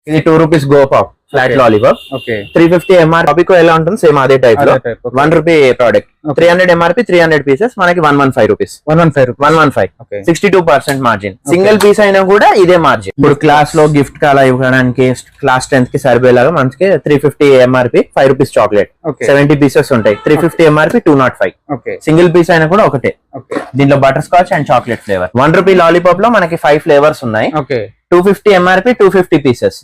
ఇది 2 రూపీస్ గోపాప్ flat lollipop. Okay 350 M R topic ఎలా ఉంటుంది సేమ్ అదే టైప్ లో. 1 రూపీ ప్రోడక్ట్. 300 ఎంఆర్పి 300 పీసెస్ మనకి 115 రూపీస్. 115 62% మార్జిన్. సింగిల్ పీస్ అయినా కూడా ఇదే మార్జిన్. ఇప్పుడు క్లాస్ లో గిఫ్ట్ కి అలా ఇవ్వడానికి క్లాస్ 10th కి సరిపోయేలాగా మనకి 350 ఎంఆర్పి 5 రూపీస్ చాక్లెట్ 70 పీసెస్ ఉంటాయి. 350 ఎంఆర్పి 205. సింగిల్ పీస్ అయినా కూడా ఒకటే. దీంట్లో butter scotch and chocolate flavour. 1 rupee lollipop లో మనకి 5 ఫ్లేవర్స్ ఉన్నాయి. 250 ఎంఆర్పి 250 పీసెస్.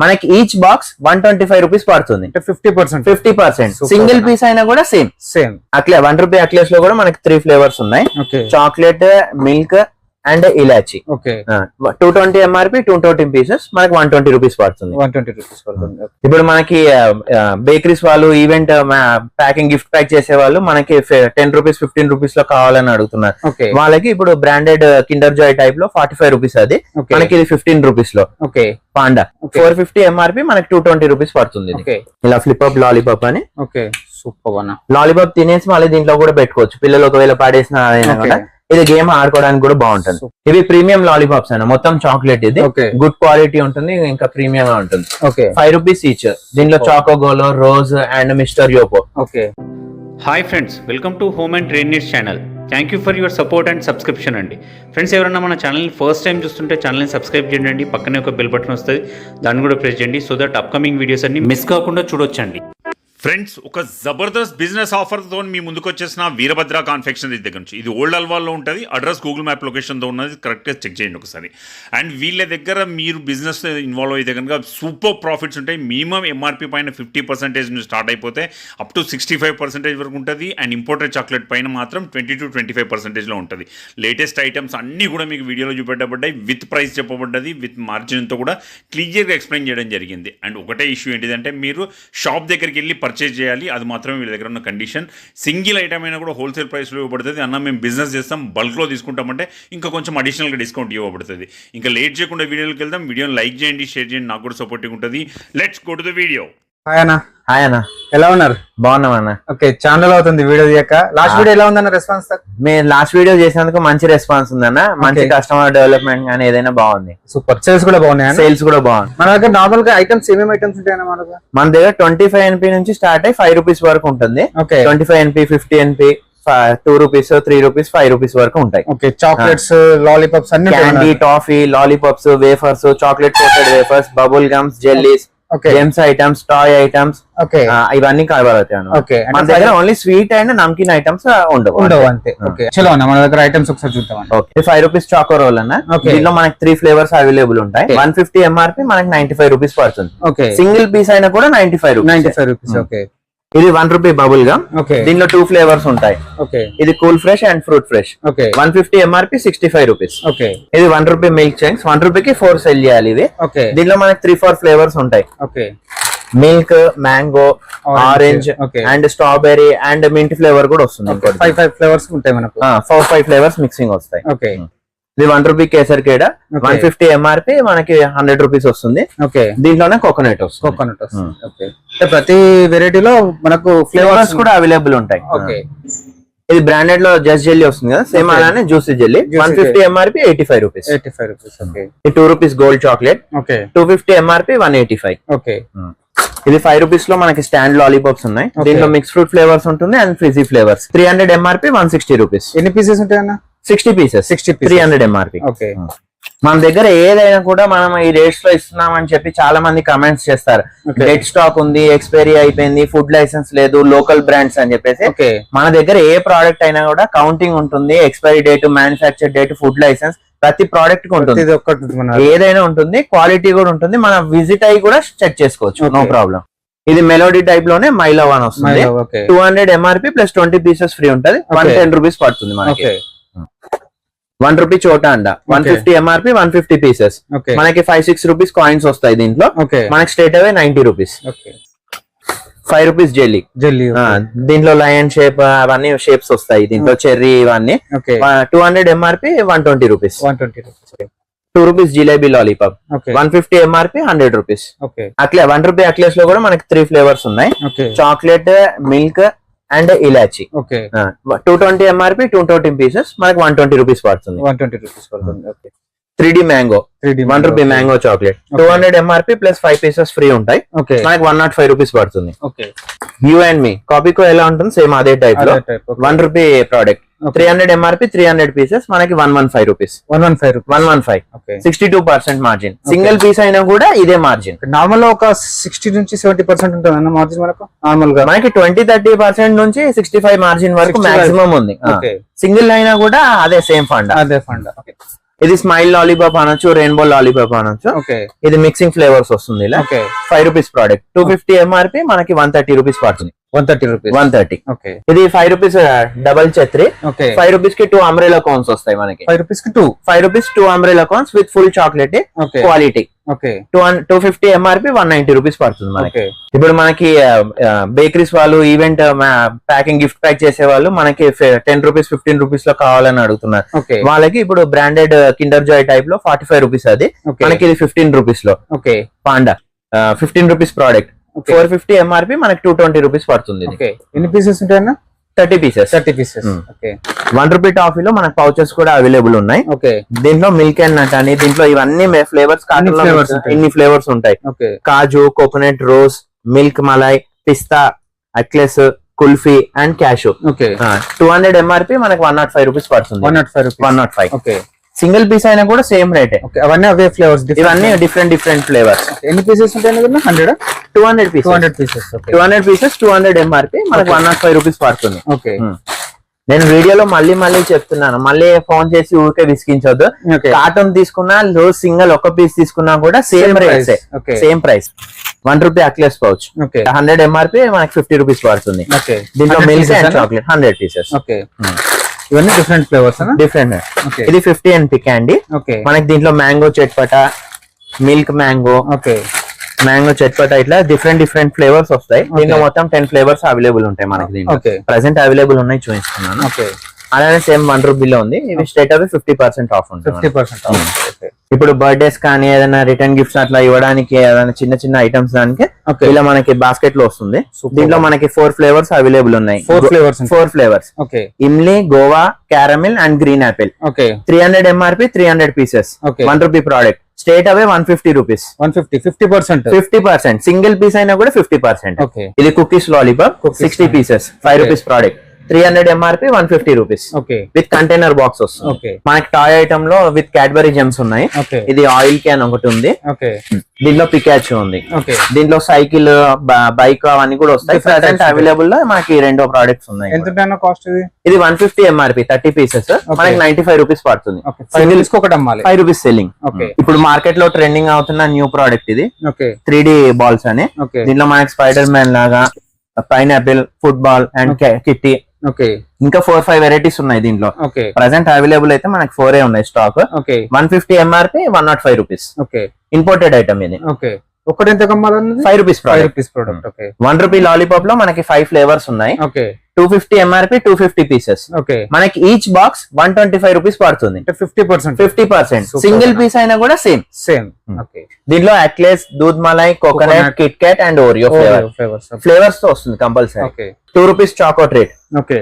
మనకి ఈచ్ బాక్స్ 125 రూపీస్ పడుతుంది. 50%. సింగిల్ పీస్ అయినా కూడా సేమ్ అట్లే 1 రూపీ అక్లేస్ లో కూడా మనకి 3 ఫ్లేవర్స్ ఉన్నాయి. Chocolate, milk and elaichi. 220 MRP 220 pieces మనకి 120 రూపీస్ పడుతుంది. ఇప్పుడు మనకి బేకరీస్ వాళ్ళు ఈవెంట్ ప్యాకింగ్ గిఫ్ట్ ప్యాక్ చేసే వాళ్ళు మనకి 10 రూపీస్ 15 రూపీస్ లో కావాలని అడుగుతున్నారు. వాళ్ళకి ఇప్పుడు బ్రాండెడ్ కిండర్ జాయ్ టైప్ లో 45 రూపీస్ అది మనకి ఇది 15 రూపీస్ లో. పాండా 450 ఎంఆర్పి మనకి 220 రూపీస్ పడుతుంది. ఇలా ఫ్లిప్ అప్ లాలీపాప్ అని. సూపర్ లాలీపాప్ తినేసి మళ్ళీ దీంట్లో కూడా పెట్టుకోవచ్చు. పిల్లలు ఒకవేళ పాడేసిన ఇది గేమ్ ఆడుకోవడానికి కూడా బాగుంటుంది. ఇవి ప్రీమియం లాలీపాప్స్ అన్న మొత్తం చాక్లెట్. ఇది గుడ్ క్వాలిటీ ఉంటుంది, ఇంకా ప్రీమియం గా ఉంటుంది. 5 రూపీస్ ఈచ్. దీనిలో చాకో గోలో, రోజ్ అండ్ మిస్టర్ యోపో. Hi friends, welcome to home and trade needs channel. Thank you for your support and subscription అండి. ఫ్రెండ్స్, ఎవరైనా మన ఛానల్ని ఫస్ట్ టైం చూస్తుంటే ఛానల్ని సబ్స్క్రైబ్ చేయండి. పక్కనే ఒక బెల్ బటన్ వస్తుంది, దాన్ని కూడా ప్రెస్ చేయండి. సో దట్ అప్కమింగ్ వీడియోస్ అన్ని మిస్ కాకుండా చూడొచ్చండి. ఫ్రెండ్స్, ఒక జబర్దస్త్ బిజినెస్ ఆఫర్తో మీ ముందుకు వచ్చేసిన వీరభద్ర కాన్ఫెక్షనరీ దగ్గర నుంచి. ఇది ఓల్డ్ అల్వాల్లో ఉంటుంది. అడ్రస్ గూగుల్ మ్యాప్ లొకేషన్తో ఉన్నది, కరెక్ట్గా చెక్ చేయండి ఒకసారి. అండ్ వీళ్ళ దగ్గర మీరు బిజినెస్ ఇన్వాల్వ్ అయితే కనుక సూపర్ ప్రాఫిట్స్ ఉంటాయి. మినిమం ఎంఆర్పి పైన 50% నుంచి స్టార్ట్ అయిపోతే అప్ టు 65% వరకు ఉంటుంది. అండ్ ఇంపోర్టెడ్ చాక్లెట్ పైన మాత్రం 20 to 25%లో ఉంటుంది. లేటెస్ట్ ఐటమ్స్ అన్నీ కూడా మీకు వీడియోలో చూపెట్టబడ్డాయి. విత్ ప్రైస్ చెప్పబడ్డది, విత్ మార్జిన్తో కూడా క్లియర్గా ఎక్స్ప్లెయిన్ చేయడం జరిగింది. అండ్ ఒకటే ఇష్యూ ఏంటిదంటే మీరు షాప్ దగ్గరికి వెళ్ళి పర్చేజ్ చేయాలి. అది మాత్రమే వీళ్ళ దగ్గర ఉన్న కండిషన్. సింగిల్ ఐటమ్ అయినా కూడా హోల్సేల్ ప్రైస్లో ఇవ్వబడుతుంది. అన్న మేము బిజినెస్ చేస్తాం, బల్క్లో తీసుకుంటామంటే ఇంకా కొంచెం అడిషనల్గా డిస్కౌంట్ ఇవ్వబడుతుంది. ఇంకా లేట్ చేయకుండా వీడియోకి వెళ్దాం. వీడియోని లైక్ చేయండి, షేర్ చేయండి, నాకు కూడా సపోర్టింగ్ ఉంటుంది. Let's go to the video. Hi అన్న, ఎలా ఉన్నారు? బాగున్నాం అన్న. ఓకే, ఛానల్ అవుతుంది వీడియో తీయక. లాస్ట్ వీడియో ఎలా ఉందన్న రెస్పాన్స్? మేము లాస్ట్ వీడియో చేసినందుకు మంచి రెస్పాన్స్ ఉందన్న. మంచి కస్టమర్ డెవలప్మెంట్ కానీ ఏదైనా బాగుంది. సూపర్. సేల్స్ కూడా బాగున్నాయి. సేల్స్ కూడా బాగుంది. మన దగ్గర నార్మల్ గా ఐటమ్స్ ఏమేమి ఐటమ్స్ ఉంటాయన్న మన దగ్గర 25 NP నుంచి స్టార్ట్ అయ్యి 5 రూపీస్ వరకు ఉంటుంది. 25 NP, 50 NP, 2 rupees, 3 rupees, 5 rupees వరకు ఉంటాయి. ఓకే, చాక్లెట్స్, లాలీపాప్స్ అన్ని, candy, toffee, lollipops, wafers, chocolate coated wafers, bubble gums, jellies, games items, toy items, ఇవన్నీ కవర్ అవుతాయి. మన దగ్గర only sweet and namkeen items ఉండవు అంతే. చలో అన్న, మన దగ్గర ఐటమ్స్ ఒకసారి చూద్దాం. 5 రూపీస్ చాకో రోల్ అన్న. దీనిలో మనకి 3 ఫ్లేవర్స్ అవైలబుల్ ఉంటాయి. 150 ఎంఆర్పి మనకి 95 రూపీస్ పడుతుంది. సింగిల్ పీస్ అయినా కూడా 95 రూపీస్. ఇది 1 రూపీ బబుల్ గమ్. దీనిలో 2 ఫ్లేవర్స్ ఉంటాయి. ఇది cool fresh and fruit fresh. 150 MRP 65 rupees. ఇది 1 రూపీ మిల్క్ చైన్స్. 1 రూపీకి 4 సెల్ చేయాలి ఇది. దీనిలో మనకి 3-4 ఫ్లేవర్స్ ఉంటాయి. Milk, mango, orange and strawberry and mint flavour కూడా వస్తుంది. 5 ఫ్లేవర్స్ ఉంటాయి మనకు. 4-5 ఫ్లేవర్స్ మిక్సింగ్ వస్తాయి. ఇది 1 రూపీ కేసర్ కేడ. 150 ఎంఆర్పి మనకి 100 రూపీస్ వస్తుంది. దీంట్లోనే కోకోనట్ వస్తుంది. ప్రతి వెరైటీలో మనకు ఫ్లేవర్స్ కూడా అవైలబుల్ ఉంటాయి. ఇది బ్రాండెడ్ లో జస్ట్ జెల్లీ వస్తుంది కదా, సేమ్ అలానే juicy jelly. 150 MRP 85 rupees. 2 rupees gold chocolate. 250 MRP 185. ఇది 5 రూపీస్ లో మనకి స్టాండ్ లాలీపాప్స్ ఉన్నాయి. దీంట్లో మిక్స్ ఫ్రూట్ ఫ్లేవర్స్ ఉంటుంది and frizzy flavours. 300 MRP 160 rupees. ఎన్ని పీసెస్ ఉంటాయన్న? 60 పీసెస్. 300 ఎంఆర్పి. మన దగ్గర ఏదైనా కూడా మనం ఈ రేట్స్ లో ఇస్తున్నాం అని చెప్పి చాలా మంది కమెంట్స్ చేస్తారు. డెడ్ స్టాక్ ఉంది, ఎక్స్పైరీ అయిపోయింది, ఫుడ్ లైసెన్స్ లేదు, లోకల్ బ్రాండ్స్ అని చెప్పేసి. మన దగ్గర ఏ ప్రోడక్ట్ అయినా కూడా కౌంటింగ్ ఉంటుంది. Expiry date, manufacture date, food license ప్రతి ప్రోడక్ట్ కి ఉంటుంది. ఏదైనా ఉంటుంది, క్వాలిటీ కూడా ఉంటుంది. మనం విజిట్ అయ్యి కూడా చెక్ చేసుకోవచ్చు, నో ప్రాబ్లం. ఇది మెలోడీ టైప్ లోనే మైలో వన్ వస్తుంది. 200 ఎంఆర్పి ప్లస్ 20 పీసెస్ ఫ్రీ ఉంటుంది. 110 రూపీస్ పడుతుంది మనకి. 1 రూపీ చోటా అండ. 150 ఎంఆర్పి 150 పీసెస్. మనకి 5-6 రూపీస్ కాయిన్స్ వస్తాయి దీంట్లో. మనకి straight away 90 rupees. 5 rupees jelly. దీంట్లో లయన్ షేప్ అవన్నీ షేప్స్ వస్తాయి. దీంట్లో చెర్రీ ఇవన్నీ. 200 MRP 120 rupees. 2 rupees jalebi lollipop. 150 MRP 100 rupees. అట్లే 1 రూపీ అక్లేస్ లో కూడా మనకి 3 ఫ్లేవర్స్ ఉన్నాయి. Chocolate, milk and elaichi. 220 MRP 220 pieces మనకి 120 రూపీస్ పడుతుంది. 3D mango 1 rupee mango chocolate 200 MRP plus 5 pieces free ఉంటాయి. మనకి 105 రూపీస్ పడుతుంది. యూ అండ్ మీ కాపీకో ఎలా ఉంటుంది సేమ్ అదే టైప్ లో 1 రూపీ ప్రోడక్ట్ 300 MRP 300 పీసెస్ మనకి 115 రూపీస్ 115 62% మార్జిన్. సింగిల్ పీస్ అయినా కూడా ఇదే మార్జిన్. నార్మల్ గా ఒక 60 నుంచి 70% ఉంటుంది అన్న మార్జిన్ మనకు. నార్మల్ గా మనకి 20-30% నుంచి 65 మార్జిన్ వరకు మాక్సిమం ఉంది. సింగిల్ అయినా కూడా అదే సేమ్ ఫండ్. ఇది స్మైల్ లాలీపాప్ అనొచ్చు, రెయిన్బో లాలీపాప్ అనొచ్చు. ఇది మిక్సింగ్ ఫ్లేవర్స్ వస్తుంది ఇలా. 5 రూపీస్ ప్రోడక్ట్ 250 MRP మనకి 130 రూపీస్ పడుతుంది. 130. ఇది 5 రూపీస్ డబల్ ఛత్రి. 5 రూపీస్ కి 2 అంబ్రెలా కోన్స్ వస్తాయి మనకి. 5 రూపీస్ కి 5 rupees 2 umbrella cones with full chocolate quality. 250 MRP 190 rupees పడుతుంది మనకి. ఇప్పుడు మనకి బేకరీస్ వాళ్ళు ఈవెంట్ ప్యాకింగ్ గిఫ్ట్ ప్యాక్ చేసే వాళ్ళు మనకి 10 రూపీస్ 15 రూపీస్ లో కావాలని అడుగుతున్నారు. వాళ్ళకి ఇప్పుడు బ్రాండెడ్ కిండర్ జాయ్ టైప్ లో 45 రూపీస్ అది. మనకి ఇది 15 రూపీస్ లో పాండా 15 రూపీస్ ప్రోడక్ట్ 450 MRP మనకి 220 రూపీస్ పడుతుంది. ఎన్ని పీసెస్ ఉంటాయన్నా? 30 పీసెస్. 1 రూపీ టాఫీలో మనకి పౌచెస్ కూడా అవైలబుల్ ఉన్నాయి. దీంట్లో మిల్క్ అండ్ నట్ అని దీంట్లో ఇవన్నీ ఫ్లేవర్స్ ఇన్ని ఫ్లేవర్స్ ఉంటాయి. కాజు, కోకోనట్, రోజ్, మిల్క్ మలై, పిస్తా, eclairs, kulfi and cashew. 200 MRP మనకి 105 రూపీస్ పడుతుంది. 105. సింగిల్ పీస్ అయినా కూడా సేమ్ రేటే. అవన్నీ అవే ఫ్లేవర్స్, ఇవన్నీ డిఫరెంట్ ఫ్లేవర్స్. ఎన్ని పీసెస్ ఉంటాయి? 200 పీసెస్ 200 MRP మనకి 105 రూపీస్ పడుతుంది. నేను వీడియోలో మళ్ళీ చెప్తున్నాను, మళ్ళీ ఫోన్ చేసి ఊరికే విసిగించొద్దు. కార్టూన్ తీసుకున్నా రోజు సింగిల్ ఒక పీస్ తీసుకున్నా కూడా same rate, same price. 1 rupee eclairs pouch 100 MRP మనకి 50 రూపీస్ పడుతుంది. దీంట్లో మిల్క్ అండ్ చాక్లెట్ 100 పీసెస్. ఇవన్నీ డిఫరెంట్ ఫ్లేవర్స్. డిఫరెంట్. ఇది 50 NP క్యాండీ. మనకి దీంట్లో మ్యాంగో చట్పటా, మిల్క్ మ్యాంగో, మ్యాంగో చట్పటా ఇట్లా డిఫరెంట్ ఫ్లేవర్స్ వస్తాయి. దీంట్లో మొత్తం 10 ఫ్లేవర్స్ అవైలబుల్ ఉంటాయి మనకి. దీంట్లో ప్రెసెంట్ అవైలబుల్ ఉన్నాయి చూపిస్తున్నాను. అలానే సేమ్ 1 రూపీలో ఉంది. ఇవి స్ట్రేట్ అవే 50% ఆఫ్ ఉంటుంది. ఇప్పుడు బర్త్డేస్ కానీ ఏదైనా రిటర్న్ గిఫ్ట్స్ అట్లా ఇవ్వడానికి ఏదైనా చిన్న ఐటమ్స్ దానికి ఇలా మనకి బాస్కెట్ లో వస్తుంది. దీంట్లో మనకి 4 ఫ్లేవర్స్ అవైలబుల్ ఉన్నాయి. 4 flavours imli, guava, caramel and green apple. 300 MRP 300 pieces 1 rupee product straight away 150 rupees. 50% single piece అయినా కూడా 50%. ఇది cookies lollipop 60 pieces 5 rupees product 300 MRP 150 rupees with container box వస్తుంది. మనకి టాయ్ ఐటమ్ లో విత్ క్యాడ్బరీ జెమ్స్ ఉన్నాయి. ఇది oil can ఒకటి ఉంది. దీంట్లో పికాచు ఉంది. దీంట్లో సైకిల్, బైక్ అవన్నీ కూడా వస్తాయి. ప్రెసెంట్ అవైలబుల్ లో మనకి 2 ప్రోడక్ట్స్ ఉన్నాయి. ఎంత కాస్ట్? ఇది 150 MRP 30 పీసెస్ మనకి 95 రూపీస్ పడుతుంది. 5 రూపీస్ సెల్లింగ్. ఇప్పుడు మార్కెట్ లో ట్రెండింగ్ అవుతున్న న్యూ ప్రోడక్ట్ ఇది 3D బాల్స్ అని. దీంట్లో మనకి స్పైడర్ మ్యాన్ లాగా, పైనాపిల్, ఫుట్బాల్ అండ్ కిట్టి ఇంకా 4-5 వెరైటీస్ ఉన్నాయి దీంట్లో. ప్రెసెంట్ అవైలబుల్ అయితే మనకి 4 ఉన్నాయి stock. 150 MRP 105 rupees. Imported item ఇది. ఒకటి ఎంత కమ్మాలన్నది? 5 రూపీస్ ప్రోడక్ట్. 1 రూపీ లాలీపాప్ లో మనకి 5 ఫ్లేవర్స్ ఉన్నాయి. 250 MRP 250 పీసెస్. మనకి ఈచ్ బాక్స్ 125 రూపీస్ పడుతుంది. 50%. సింగిల్ పీస్ అయినా కూడా సేమ్. దీంట్లో అక్లెస్, దూద్ malai, coconut, Kit Kat and Oreo flavours తో వస్తుంది compulsory. 2 rupees choco treat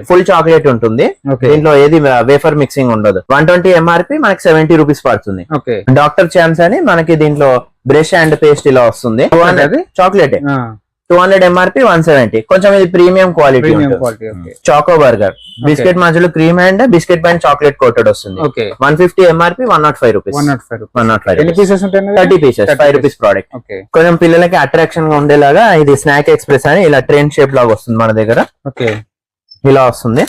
full chocolate ఉంటుంది. దీంట్లో ఏది వేఫర్ మిక్సింగ్ ఉండదు. 120 MRP మనకి 70 రూపీస్ పడుతుంది. డాక్టర్ చాంప్స్ అని మనకి దీంట్లో బ్రష్ అండ్ పేస్ట్ ఇలా వస్తుంది. Chocolate 200 MRP 170. కొంచెం ఇది premium quality. Choco burger biscuit మధ్యలో క్రీమ్ అండ్ బిస్కెట్ పైన చాక్లెట్ కోటెడ్ వస్తుంది. 150 MRP 105 rupees. 30 pieces 5 rupees product. కొంచెం పిల్లలకి అట్రాక్షన్ గా ఉండేలాగా ఇది స్నాక్ ఎక్స్ప్రెస్ అని ఇలా ట్రైన్ షేప్ లాగా వస్తుంది మన దగ్గర. ఇలా వస్తుంది.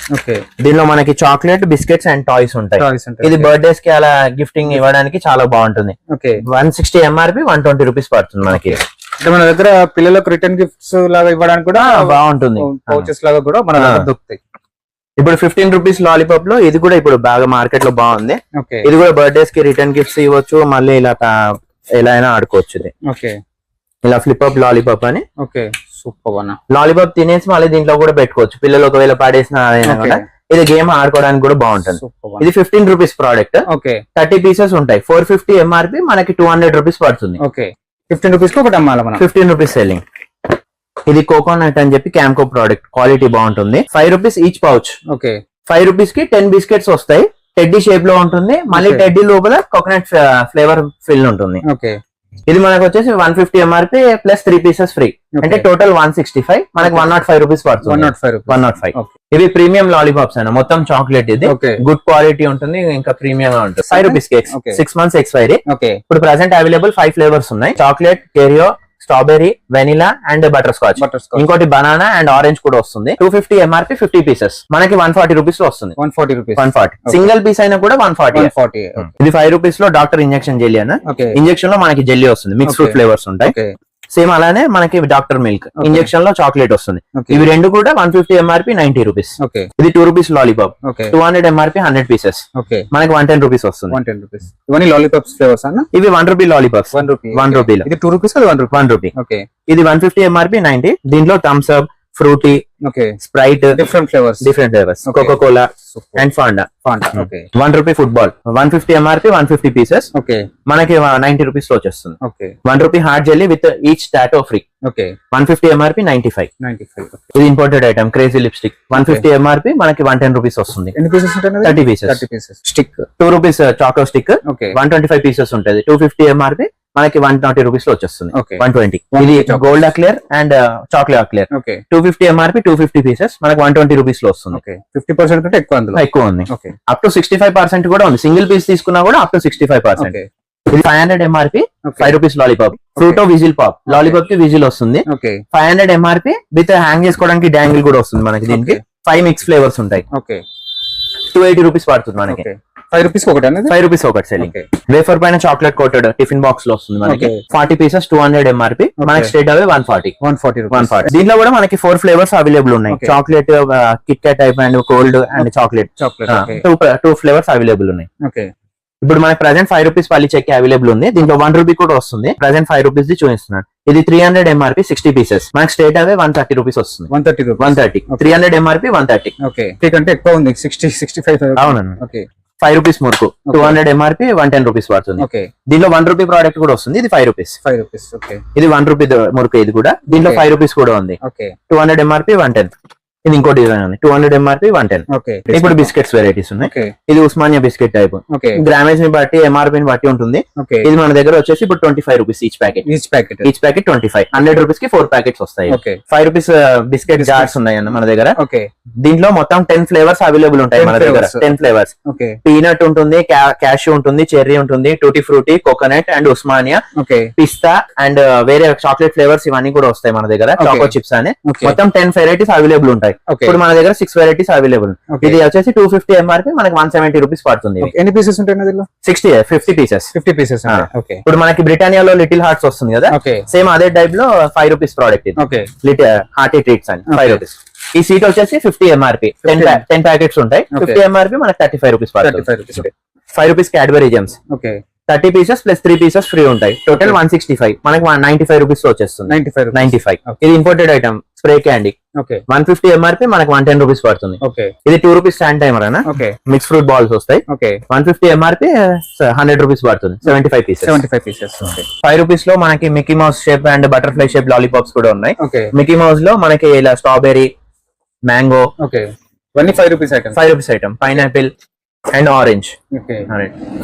దీనిలో మనకి చాక్లెట్, బిస్కెట్స్ అండ్ టాయ్స్ ఉంటాయి. ఇది బర్త్డేస్ కి అలా గిఫ్టింగ్ ఇవ్వడానికి చాలా బాగుంటుంది. 160 MRP 120 రూపీస్ పడుతుంది మనకి. మన దగ్గర పిల్లలకు రిటర్న్ గిఫ్ట్స్ లాగా ఇవ్వడానికి కూడా బాగుంటుంది. పౌచెస్ లాగా కూడా మన దగ్గర దొరుకుతాయి. ఇప్పుడు 15 రూపీస్ లాలీపాప్ లో ఇది కూడా ఇప్పుడు బాగా మార్కెట్ లో బాగుంది. ఇది కూడా బర్త్డేస్ కి రిటర్న్ గిఫ్ట్స్ ఇవ్వచ్చు. మళ్ళీ ఇలా ఎలా అయినా ఆడుకోవచ్చు. ఇది ఇలా ఫ్లిప్ అప్ లాలీపాప్ అని. సూపర్. లాలీపాప్ తినేసి మళ్ళీ దీంట్లో కూడా పెట్టుకోవచ్చు. పిల్లలు ఒకవేళ పాడేసిన అదైనా కూడా ఇది గేమ్ ఆడుకోవడానికి కూడా బాగుంటుంది. ఇది 15 రూపీస్ ప్రోడక్ట్ 30 పీసెస్ ఉంటాయి. 450 MRP మనకి 200 రూపీస్ పడుతుంది. 15 రూపీస్ ఒకటి అమ్మాలి మనం. 15 రూపీస్ సెల్లింగ్. ఇది కోకోనట్ అని చెప్పి క్యాంకో ప్రోడక్ట్ క్వాలిటీ బాగుంటుంది. 5 రూపీస్ ఈచ్ పౌచ్. 5 రూపీస్ కి 10 బిస్కెట్స్ వస్తాయి. టెడ్డీ షేప్ లో ఉంటుంది, మళ్ళీ Okay. టెడ్డీ లోపల కోకోనట్ ఫ్లేవర్ ఫిల్ ఉంటుంది. ఓకే ఇది మనకు వచ్చేసి 150 ఎంఆర్పి ప్లస్ 3 పీసెస్ ఫ్రీ, అంటే టోటల్ 165, మనకి 105 రూపీస్ పడుతుంది. 105 రూపీస్ 105. Okay. ఇవి ప్రీమియం లాలీపాప్స్ అన్న, మొత్తం చాక్లెట్ ఇది, Okay. గుడ్ క్వాలిటీ ఉంటుంది, ఇంకా ప్రీమియం ఉంటుంది. 5 rupees cakes, Okay. 6 months expiry. Okay ఇప్పుడు ప్రెసెంట్ అవైలబుల్ 5 ఫ్లేవర్స్ ఉన్నాయి, చాక్లెట్, కేరియో, strawberry, vanilla and butterscotch. Butterscotch ఇంకోటి బనానా అండ్ ఆరెంజ్ కూడా వస్తుంది. 250 ఎంఆర్పి 50 పీసెస్, మనకి 140 రూపీస్ లో వస్తుంది. 140 రూపీస్ 140 Okay. సింగిల్ పీస్ అయినా కూడా 140. 140 ఇది 5 రూపీస్ లో డాక్టర్ ఇంజెక్షన్ జెల్లీ అన్న. ఓకే ఇంజెక్షన్ లో మనకి జెల్లీ వస్తుంది, మిక్స్ Okay. ఫ్రూట్ ఫ్లేవర్స్ ఉంటాయి. ఓకే సేమ్ అలానే మనకి డాక్టర్ మిల్క్ Okay. ఇంజెక్షన్ లో చాక్లెట్ వస్తుంది. ఓకే ఇవి రెండు కూడా 150 ఎంఆర్పి 90 రూపీస్. ఓకే ఇది 2 rupees lollipop, okay 200 MRP 100 pieces, okay మనకి 110 రూపీస్ వస్తుంది. 110 రూపీస్. ఇవన్నీ లాలీపాప్స్ ఫ్లేవర్స్ అన్న. ఇవి 1 రూపీ లాలీపాప్స్, 1 రూపీ 1 రూపీలో. ఇది 2 రూపీస్ అది 1 రూపీ. 1 రూపీ. ఓకే ఇది 150 ఎంఆర్పి 90. దీంట్లో Thums Up, Frooti, okay Sprite, different flavours different flavours, Okay. Coca Cola and Fanta. Fanta. Okay 1 rupee football, 150 MRP 150 pieces, okay మనకి 90 rupees లో వచ్చేస్తుంది. Okay 1 rupee hard jelly with each tattoo free, okay 150 MRP 95. 95. ఇది imported item, crazy lipstick, 150 MRP మనకి 110 rupees వస్తుంది. ఎన్ని pieces ఉంటాయి? 30 pieces. 30 pieces stick. 2 rupees choco stick, okay 125 pieces ఉంటుంది. 250 MRP మనకి 140 రూపీస్ లో వచ్చేస్తుంది. ఓకే 120. 120 ఇది chocolates. Gold eclair and chocolate eclair, okay 250 MRP 250 pieces, మనకి 120 రూపీస్ లో వస్తుంది. ఓకే 50% కంటే ఎక్కువ అందులో. ఎక్కువ ఉంది, ఓకే అప్ టు 65% కూడా ఉంది. సింగిల్ పీస్ తీసుకున్నా కూడా అప్ టు 65%. ఓకే ఇది 500 MRP okay 5 rupees lollipop, Fruito whistle pop. Lollipop కి విజిల్ వస్తుంది. ఓకే 500 ఎంఆర్పి విత్ హ్యాంగ్ చేసుకోవడానికి డాంగిల్ కూడా వస్తుంది మనకి. దీనికి 5 మిక్స్ ఫ్లేవర్స్ ఉంటాయి. ఓకే 280 రూపీస్ పడుతుంది మనకి. ఓకే 5 రూపీస్ ఒకటి అనేది. 5 రూపీస్ ఒకటి సెల్లింగ్. ఓకే వేఫర్ పైన చాక్లెట్ కోటెడ్ టిఫిన్ బాక్స్ లో వస్తుంది మనకి. Okay. 40 పీసెస్ 200 ఎంఆర్పి, మనకి స్ట్రేట్ అవే 140. 140 రూపీస్. 140. దీంట్లో కూడా మనకి 4 ఫ్లేవర్స్ అవైలబుల్ ఉన్నాయి. Okay. Chocolate, Kit Kat type and cold and chocolate. Chocolate. Okay 2 flavours available ఉన్నాయి. ఓకే ఇప్పుడు మనకి ప్రెసెంట్ 5 రూపీస్ పల్లి చెక్ అవైలబుల్ ఉంది. దీంట్లో 1 రూపీ కూడా వస్తుంది. ప్రెసెంట్ 5 రూపీస్ ది చూపిస్తున్నాడు. ఇది 300 ఎంఆర్పి 60 పీసెస్, మనకి స్ట్రేట్ అవే 130 రూపీస్ వస్తుంది. 130 రూపీస్. 130. Okay. 300 ఎంఆర్పి 130. ఓకే కంటే ఎక్కువ ఉంది. 60 65. అవునండి. Okay 5 rupees murukku, 200 MRP 110 rupees పడుతుంది. ఓకే దీంట్లో 1 రూపీ ప్రోడక్ట్ కూడా వస్తుంది. ఇది 5 రూపీస్. 5 రూపీస్. ఓకే ఇది 1 రూపీ మురుకు. ఇది కూడా దీంట్లో Okay. 5 రూపీస్ కూడా ఉంది. Okay 200 MRP 110. ఇది ఇంకో డిజైన్ ఉంది, 200 ఎంఆర్పి 110. ఓకే ఇప్పుడు బిస్కెట్స్ వెరైటీస్ ఉన్నాయి. ఓకే ఇది Osmania biscuit type, okay grammage ని బట్టి ఎంఆర్పి ని బట్టి ఉంటుంది. ఓకే ఇది మన దగ్గర వచ్చేసి ఇప్పుడు 25 rupees each packet. Each packet. Each packet 25. 100 rupees కి 4 ప్యాకెట్స్ వస్తాయి. ఓకే 5 రూపీస్ బిస్కెట్ జార్స్ ఉన్నాయి అన్న మన దగ్గర. ఓకే దీంట్లో మొత్తం 10 ఫ్లేవర్స్ అవైలబుల్ ఉంటాయి 10 మన దగ్గర. flavors. 10 ఫ్లేవర్స్. ఓకే పీనట్ ఉంటుంది, క్యాష్యూ ఉంటుంది, చెర్రీ ఉంటుంది, tutti frutti, coconut and Osmania, okay పిస్తా అండ్ వేరే చాక్లెట్ ఫ్లేవర్స్ ఇవన్నీ కూడా వస్తాయి మన దగ్గర. Okay. చాకో చిప్స్ అని ఓకే మొత్తం 10 వెరైటీస్ అవైలబుల్ ఉంటాయి. ఓకే ఇప్పుడు మన దగ్గర 6 వెరైటీస్ అవైలబుల్. Okay. ఇది వచ్చేసి 250 ఎంఆర్పి, మనకి 170 రూపీస్ పడుతుంది. ఓకే. ఎన్ని పీసెస్ ఉంటాయి అందులో? 50 పీసెస్. 50 పీసెస్. ఓకే ఇప్పుడు మనకి బ్రిటానియాలో లిటిల్ హార్ట్స్ వస్తుంది కదా, ఓకే సేమ్ అదే టైప్ లో 5 రూపీస్ ప్రోడక్ట్ ఇది. ఓకే హార్టీ ట్రీట్స్ అని 5 Okay. రూపీస్. ఈ సీట్ వచ్చేసి 50 ఎంఆర్పి, 10 ప్యాకెట్స్ ఉంటాయి. Okay. 50 ఎంఆర్పి మనకి 35 రూపీస్ పడుతుంది. 35 rupees. 5 rupees Cadbury Gems, okay 30 pieces plus 3 pieces free ఉంటాయి. టోటల్ 165, మనకి 195 రూపీస్ లో వచ్చేస్తుంది. 95 రూపీస్. 95. Okay. ఇది imported item, spray candy, okay 150 MRP, మనకి 110 రూపీస్ పడుతుంది. ఓకే ఇది 2 రూపీస్ స్టాండ్ టైమర్ అన్న, ఓకే మిక్స్ ఫ్రూట్ బాల్స్ వస్తాయి. ఓకే 150 ఎంఆర్పి 100 రూపీస్ పడుతుంది. 75 పీసెస్. 75 పీసెస్. ఓకే 5 రూపీస్ లో మనకి Mickey mouse shape and butterfly shape lollipops కూడా ఉన్నాయి. ఓకే మిక్కీ మౌస్ లో మనకి ఇలా స్ట్రాబెరీ, మ్యాంగో, ఓకే ఇవన్నీ 5 rupees items. 5 rupees item, pineapple and orange, okay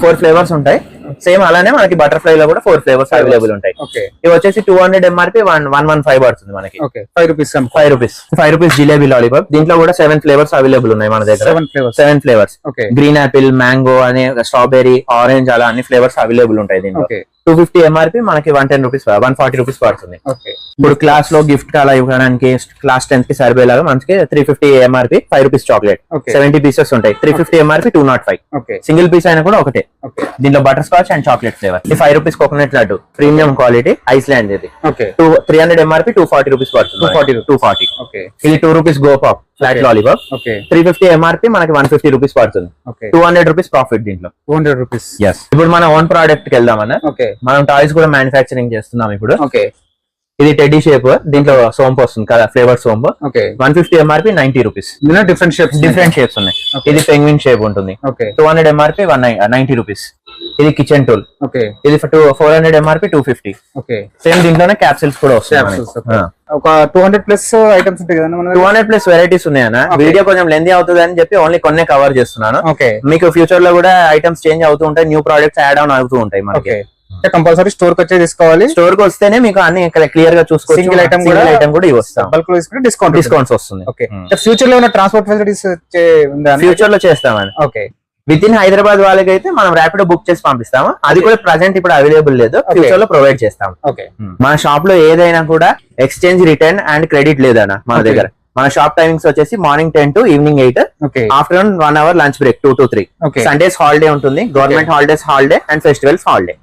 4 flavours ఉంటాయి. సేమ్ అలానే మనకి బటర్ఫ్లై లో కూడా 4 ఫ్లేవర్స్ అవైలబుల్ ఉంటాయి. ఓకే ఇవి వచ్చేసి 200 ఎంఆర్పి 115 పడుతుంది మనకి. Okay 5 rupees. 5 rupees. 5 rupees jalebi lollipop. దీంట్లో కూడా 7 ఫ్లేవర్స్ అవైలబుల్ ఉన్నాయి మన దగ్గర. 7 flavours. 7 flavours. Okay green Apple, mango అనే, స్ట్రాబెరీ, ఆరెంజ్, అలా అన్ని ఫ్లేవర్స్ అవైలబుల్ ఉంటాయి దీంట్లో. ఓకే 250 ఎంఆర్పి మనకి 110 రూపీస్, 140 రూపీస్ పడుతుంది. ఓకే ఇప్పుడు క్లాస్ లో గిఫ్ట్ అలా ఇవ్వడానికి క్లాస్ 10th కి సరిపోయేలాగా మనకి 350 MRP 5 rupees chocolate, okay 70 pieces ఉంటాయి. 350 ఎంఆర్పి 205. ఓకే సింగిల్ పీస్ అయినా కూడా ఒకటే. ఓకే దీంట్లో butter scotch and chocolate flavour. 5 rupees coconut laddu, premium quality, Iceland. ఇది ఓకే 300 ఎంఆర్పి 240 రూపీస్ పడుతుంది. 240. ఓకే ఇది 2 rupees go pop flat Okay. Lollipop. Okay 350 MRP మనకి 150 rupees పడుతుంది. ఓకే 200 రూపీస్ ప్రాఫిట్ దీంట్లో. 200 రూపీస్. ఇప్పుడు మన ఓన్ ప్రోడక్ట్ కి వెళ్దామన్నా. ఓకే మనం టాయ్స్ కూడా మ్యానుఫ్యాక్చరింగ్ చేస్తున్నాం ఇప్పుడు. ఓకే ఇది టెడ్డీ షేప్, దీంట్లో సోంపు వస్తుంది కదా, ఫ్లేవర్ సోంపు. Okay 150 MRP 90 rupees. ఇందులో డిఫరెంట్ షేప్స్. డిఫరెంట్ షేప్స్ ఉన్నాయి. Okay. ఇది పెంగ్విన్ షేప్ ఉంటుంది. Okay 200 MRP 90 rupees. ఇది కిచెన్ టూల్. ఓకే ఇది 400 ఎంఆర్పి 250. ఓకే సేమ్ దీంట్లోనే క్యాప్సిల్స్ కూడా వస్తాయి Capsules, మనకి. okay. ఒక 200 ప్లస్ ఐటమ్స్ ఉంటాయి కదా మన 200 ప్లస్ వెరైటీస్ ఉన్నాయన్న. వీడియో కొంచెం లెందీ అవుతుంది అని చెప్పి ఓన్లీ కొన్ని కవర్ చేస్తున్నాను. ఓకే, మీకు ఫ్యూచర్ లో కూడా ఐటమ్స్ చేంజ్ అవుతూ ఉంటాయి, న్యూ ప్రొడక్ట్స్ యాడ్ ఆన్ అవుతూ ఉంటాయి మనకి. కంపల్సరీ స్టోర్ కి వచ్చే తీసుకోవాలి. స్టోర్ కి వస్తేనే మీకు అన్ని క్లియర్ గా చూసుకోవచ్చు. సింగిల్ ఐటమ్ కూడా ఇస్తాం, బల్క్ లో తీసుకుంటే డిస్కౌంట్స్ వస్తుంది. ఓకే, ఫ్యూచర్ లో ఉన్న ట్రాన్స్పోర్ట్ ఫెసిలిటీస్ ఫ్యూచర్ లో చేస్తామని. ఓకే, విత్ ఇన్ హైదరాబాద్ వాళ్ళకైతే మనం ర్యాపిడో బుక్ చేసి పంపిస్తాము. అది కూడా ప్రెసెంట్ ఇప్పుడు అవైలబుల్ లేదు, ఫ్యూచర్ లో ప్రొవైడ్ చేస్తాం. ఓకే, మన షాప్ లో ఏదైనా కూడా ఎక్స్చేంజ్, రిటర్న్ అండ్ క్రెడిట్ లేదన్న మన దగ్గర. మన షాప్ టైమింగ్స్ వచ్చేసి morning 10 to evening 8, afternoon 1 hour lunch break 2 to 3. Sundays holiday ఉంటుంది, government holidays holiday and festivals holiday.